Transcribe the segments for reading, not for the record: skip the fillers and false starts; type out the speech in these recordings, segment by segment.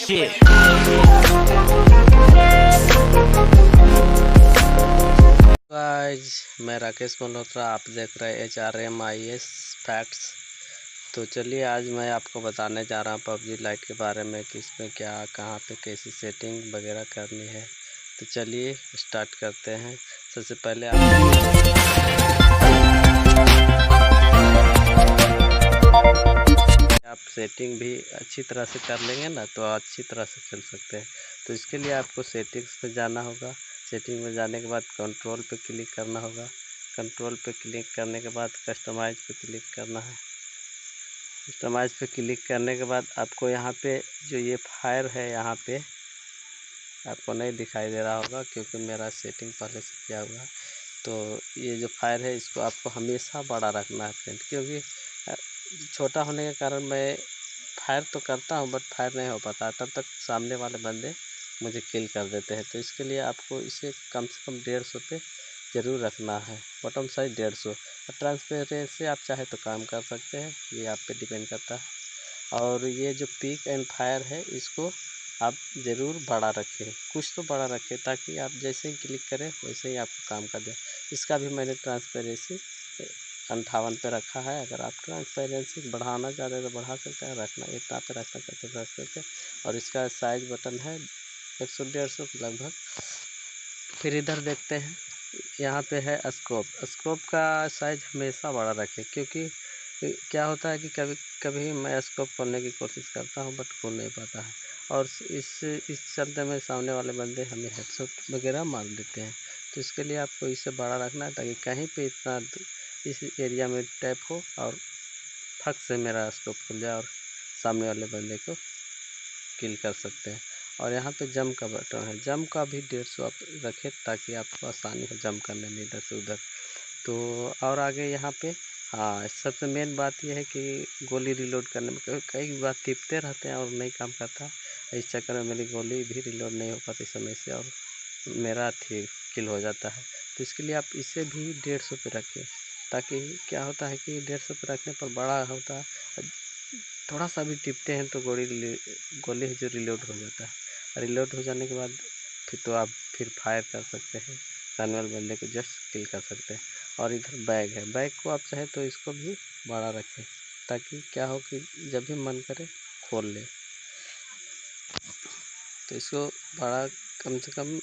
shit. Guys, मैं राकेश मल्होत्रा, आप देख रहे हैं HRMIS फैक्ट्स। तो चलिए आज मैं आपको बताने जा रहा हूँ पबजी लाइट के बारे में कि इसमें क्या कहाँ पे कैसी सेटिंग वगैरह करनी है। तो चलिए स्टार्ट करते हैं। सबसे पहले आप सेटिंग भी अच्छी तरह से कर लेंगे ना तो अच्छी तरह से खेल सकते हैं। तो इसके लिए आपको सेटिंग्स पे जाना होगा। सेटिंग में जाने के बाद कंट्रोल पे क्लिक करना होगा। कंट्रोल पे क्लिक करने के बाद कस्टमाइज पे क्लिक करना है। कस्टमाइज पे क्लिक करने के बाद आपको यहाँ पे जो ये फायर है, यहाँ पे आपको नहीं दिखाई दे रहा होगा क्योंकि मेरा सेटिंग पहले से किया हुआ है। तो ये जो फायर है इसको आपको हमेशा बड़ा रखना है फ्रेंड, क्योंकि छोटा होने के कारण मैं फायर तो करता हूँ बट फायर नहीं हो पाता, तब तक सामने वाले बंदे मुझे किल कर देते हैं। तो इसके लिए आपको इसे कम से कम 150 पे ज़रूर रखना है। बॉटम साइज 150 और ट्रांसपेरेंसी आप चाहे तो काम कर सकते हैं, ये आप पे डिपेंड करता है। और ये जो पीक एंड फायर है इसको आप ज़रूर बड़ा रखें, कुछ तो बड़ा रखें ताकि आप जैसे ही क्लिक करें वैसे ही आपको काम कर दे। इसका भी मैंने ट्रांसपेरेंसी 58 पे रखा है। अगर आप ट्रांसपेरेंसी बढ़ाना चाहते हैं तो बढ़ा सकते हैं, रखना इतना पे रखना चाहते हैं रख सकते हैं। और इसका साइज बटन है 100-150 लगभग। फिर इधर देखते हैं, यहाँ पे है स्कोप। स्कोप का साइज हमेशा बड़ा रखें, क्योंकि क्या होता है कि कभी कभी मैं स्कोप खोलने की कोशिश करता हूँ बट खोल नहीं पाता है। और इस चलते में सामने वाले बंदे हमें हेडशॉट वगैरह मार देते हैं। तो इसके लिए आपको इसे बड़ा रखना है ताकि कहीं पे इतना इस एरिया में टैप हो और फट से मेरा स्कोप खुल जाए और सामने वाले बंदे को किल कर सकते हैं। और यहाँ पे जंप का बटन है, जंप का भी 150 आप रखें ताकि आपको आसानी हो जंप करने में इधर से उधर। तो और आगे यहाँ पे हाँ, सबसे मेन बात यह है कि गोली रिलोड करने में कई बार टिपते रहते हैं और नहीं काम करता। इस चक्कर में मेरी गोली भी रिलोड नहीं हो पाती समय से और मेरा ठीक किल हो जाता है। तो इसके लिए आप इसे भी 150 पे रखें, ताकि क्या होता है कि 150 पे रखने पर बड़ा होता है, थोड़ा सा भी टिपते हैं तो गोली जो रिलोड हो जाता है। रिलोड हो जाने के बाद फिर तो आप फिर फायर कर सकते हैं, सामने वाले बंदे को जस्ट किल कर सकते हैं। और इधर बैग है, बैग को आप चाहे तो इसको भी बड़ा रखें ताकि क्या हो कि जब भी मन करे खोल ले। तो इसको बड़ा कम से कम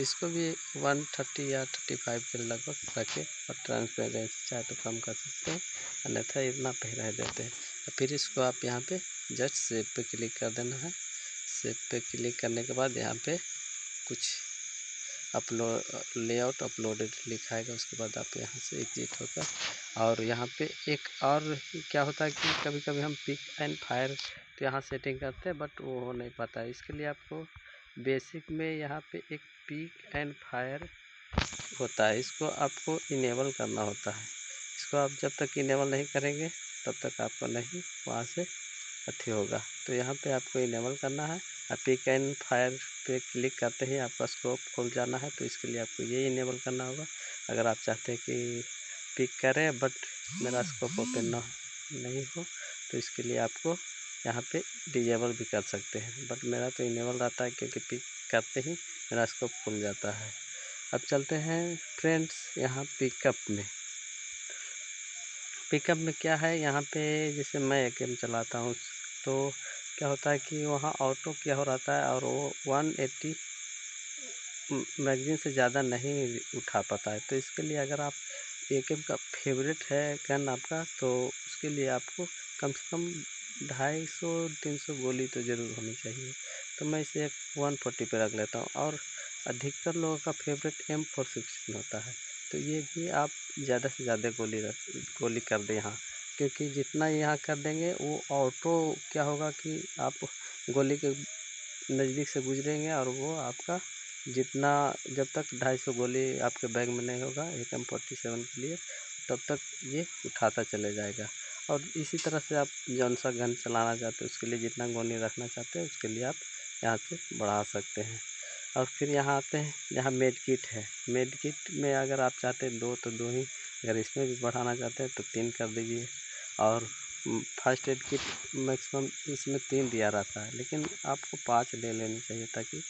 इसको भी 130 या 35 के लगभग रखें। और ट्रांसपेरेंसी चाहे तो कम कर सकते हैं, अन्यथा इतना पे रह देते हैं। फिर इसको आप यहाँ पे जस्ट सेव पे क्लिक कर देना है। सेव पे क्लिक करने के बाद यहाँ पे कुछ लेआउट अपलोडेड लिखाएगा, उसके बाद आप यहाँ से एग्जिट होकर और यहाँ पे एक और क्या होता है कि कभी कभी हम पिक एंड फायर तो यहाँ सेटिंग करते हैं बट वो हो नहीं पाता है। इसके लिए आपको बेसिक में यहाँ पे एक पिक एंड फायर होता है, इसको आपको इनेबल करना होता है। इसको आप जब तक इनेबल नहीं करेंगे तब तक आपको नहीं वहाँ से अथी होगा। तो यहाँ पे आपको इनेबल करना है। आप पिक एंड फायर पे क्लिक करते ही आपका स्कोप खुल जाना है, तो इसके लिए आपको ये इनेबल करना होगा। अगर आप चाहते हैं कि पिक करें बट मेरा स्कोप ओपन नहीं हो तो इसके लिए आपको यहाँ पे डिजेबल भी कर सकते हैं, बट मेरा तो इनेबल रहता है क्योंकि पिक करते ही मेरा स्कोप खुल जाता है। अब चलते हैं फ्रेंड्स यहाँ पिकअप में क्या है। यहाँ पे जैसे मैं एक गेम चलाता हूँ तो क्या होता है कि वहाँ ऑटो क्या हो रहता है और वो 180 मैगजीन से ज़्यादा नहीं उठा पाता है। तो इसके लिए अगर आप एकेएम का फेवरेट है गन आपका, तो उसके लिए आपको कम से कम 250-300 गोली तो ज़रूर होनी चाहिए। तो मैं इसे 140 पे रख लेता हूँ। और अधिकतर लोगों का फेवरेट M416 होता है, तो ये भी आप ज़्यादा से ज़्यादा गोली कर दें यहाँ, क्योंकि जितना यहाँ कर देंगे वो ऑटो क्या होगा कि आप गोली के नज़दीक से गुजरेंगे और वो आपका जितना जब तक 250 गोली आपके बैग में नहीं होगा AK-47 के लिए तब तक ये उठाता चले जाएगा। और इसी तरह से आप जौन सा गन चलाना चाहते हैं उसके लिए जितना गोली रखना चाहते हैं उसके लिए आप यहाँ से बढ़ा सकते हैं। और फिर यहाँ आते हैं जहाँ मेड किट है। मेड किट में अगर आप चाहते हैं 2 तो 2 ही, अगर इसमें भी बढ़ाना चाहते हैं तो 3 कर दीजिए। और फर्स्ट एड किट मैक्सिमम इसमें 3 दिया रहता है, लेकिन आपको 5 ले लेनी चाहिए ताकि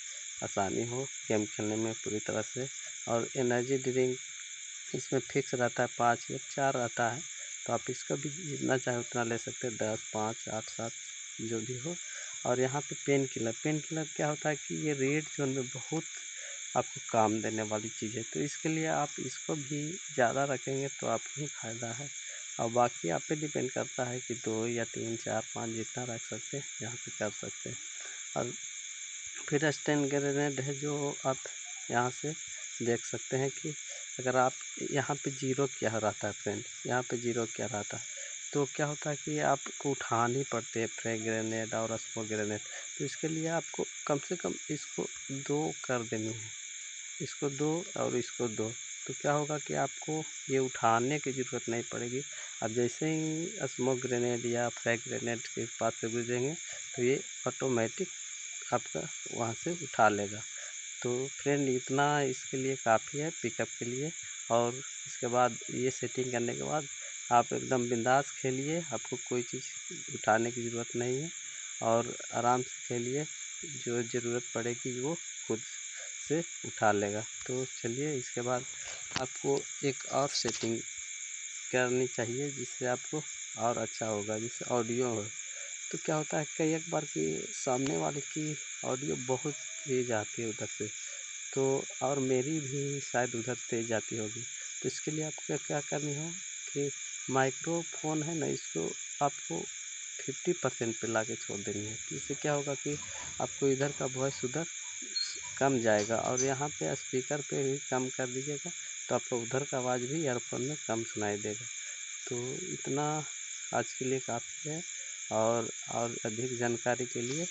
आसानी हो गेम खेलने में पूरी तरह से। और एनर्जी ड्रिंक इसमें फिक्स रहता है 5 या 4 रहता है, तो आप इसका भी जितना चाहे उतना ले सकते हैं, 10, 5, 8, 7 जो भी हो। और यहाँ पे पेन किलर क्या होता है कि ये रेड जोन में बहुत आपको काम देने वाली चीज़ है, तो इसके लिए आप इसको भी ज़्यादा रखेंगे तो आपको ही फ़ायदा है। और बाकी आप पे डिपेंड करता है कि 2 या 3, 4, 5 जितना रख सकते हैं यहाँ पे कर सकते हैं। और फिर स्टैंड ग्रेनेड है जो आप यहाँ से देख सकते हैं कि अगर आप यहाँ पे जीरो क्या रहता है फ्रेंड, यहाँ पे जीरो क्या रहता है, तो क्या होता है कि आपको उठानी पड़ती है फ्रैग ग्रेनेड और स्मोक ग्रेनेड। तो इसके लिए आपको कम से कम इसको 2 कर देनी है, इसको 2 और इसको 2। तो क्या होगा कि आपको ये उठाने की ज़रूरत नहीं पड़ेगी। अब जैसे ही स्मोक ग्रेनेड या फ्रैग ग्रेनेड के पास से गुजरेंगे तो ये ऑटोमेटिक आपका वहाँ से उठा लेगा। तो फ्रेंड इतना इसके लिए काफ़ी है पिकअप के लिए। और इसके बाद ये सेटिंग करने के बाद आप एकदम बिंदास खेलिए, आपको कोई चीज़ उठाने की ज़रूरत नहीं है और आराम से खेलिए, जो ज़रूरत पड़ेगी वो खुद से उठा लेगा। तो चलिए इसके बाद आपको एक और सेटिंग करनी चाहिए जिससे आपको और अच्छा होगा, जिससे ऑडियो हो। तो क्या होता है कई एक बार कि सामने वाले की ऑडियो बहुत तेज़ आती है उधर से, तो और मेरी भी शायद उधर तेज़ आती होगी। तो इसके लिए आपको क्या करनी है कि माइक्रोफोन है ना, इसको आपको 50% पे ला के छोड़ देनी है। तो इससे क्या होगा कि आपको इधर का वॉइस उधर कम जाएगा और यहाँ पे स्पीकर पे भी कम कर दीजिएगा, तो आपको उधर का आवाज़ भी ईयरफोन में कम सुनाई देगा। तो इतना आज के लिए काफ़ी है। और अधिक जानकारी के लिए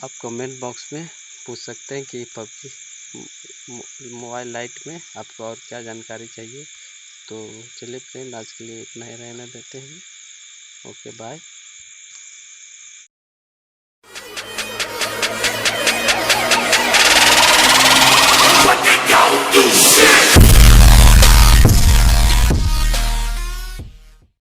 आप कमेंट बॉक्स में पूछ सकते हैं कि पबजी मोबाइल लाइट में आपको और क्या जानकारी चाहिए। तो चलिए फ्रेंड, आज के लिए इतना ही रहने देते हैं। Okay bye.